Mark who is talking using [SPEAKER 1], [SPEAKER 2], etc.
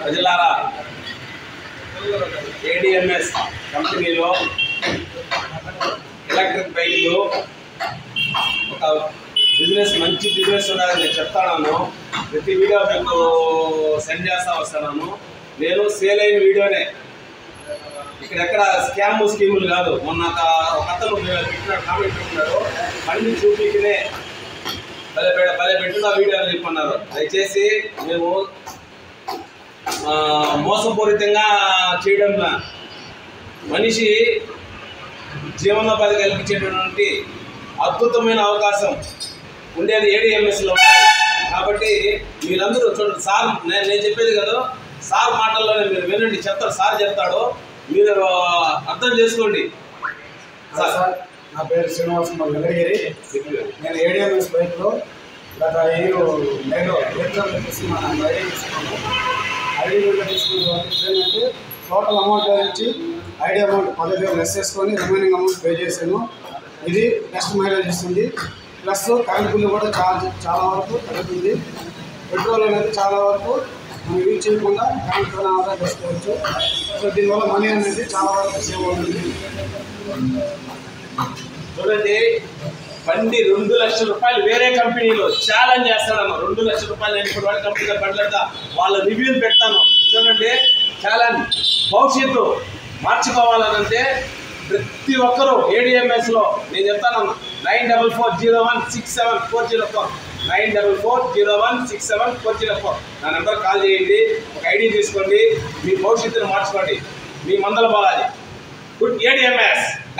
[SPEAKER 1] ప్రజలారా, ఏడిఎంఎస్ కంపెనీలో ఎలక్ట్రిక్ బైక్లు ఒక బిజినెస్, మంచి బిజినెస్ ఉండాలని నేను చెప్తాను. ప్రతి వీడియో మీకు సెండ్ చేస్తా వస్తున్నాను. నేను సేల్ అయిన వీడియోనే, ఇక్కడెక్కడ స్కీములు కాదు. మొన్న ఒక అతను పెట్టిన కామెంట్ పెట్టినారు, బండి చూపికినే భలే పెట్టిన వీడియో అని చెప్పన్నారు. దయచేసి మేము మోసపూరితంగా చేయడం, మనిషి జీవనోపాధి కల్పించేటటువంటి అద్భుతమైన అవకాశం ఉండేది ఏడిఎంఎస్లో ఉన్నాయి. కాబట్టి మీరందరూ చూడండి. సార్ నేను చెప్పేది కదా, సార్ మాటల్లోనే మీరు వినండి. చెప్తాడు, సార్ చెప్తాడు, మీరు అర్థం చేసుకోండి.
[SPEAKER 2] సార్, నా పేరు శ్రీనివాసం వెంకటగిరి. నేను ఏడిఎంఎస్ బైక్లో గత నేను ఏప్రిల్ తీసుకున్నాను. ఐడి తీసుకున్న ఏంటంటే టోటల్ అమౌంట్ నుంచి ఐడి అమౌంట్ 10,000 లెస్ చేసుకొని రిమైనింగ్ అమౌంట్ పే చేశాను. ఇది బెస్ట్ మైలేజ్ ఇస్తుంది. ప్లస్ కరెంట్ బిల్లు కూడా చాలా వరకు తగ్గుతుంది. పెట్రోల్ అనేది చాలా వరకు మనం యూజ్ చేయకుండా కరెంట్తో ఆదా చేసుకోవచ్చు. సో దీనివల్ల మనీ అనేది చాలా వరకు సేవ్ అవుతుంది.
[SPEAKER 1] చూడండి, బండి 2 లక్షల రూపాయలు వేరే కంపెనీలో ఛాలెంజ్ చేస్తాను. 2 లక్షల రూపాయలు నేను ఇప్పుడు వాళ్ళ కంపెనీలో బండ్లంతా వాళ్ళ రివ్యూలు పెడతాను. చూడండి, ఛాలెంజ్. భవిష్యత్తు మార్చుకోవాలనంటే ప్రతి ఒక్కరూ ఏడిఎంఎస్లో నేను చెప్తాను. 9440167404 9440167404 నా నెంబర్ కాల్ చేయండి. ఒక ఐడి తీసుకోండి, మీ భవిష్యత్తును మార్చుకోండి. మీ మందల బాలాజీ. Good ADMS.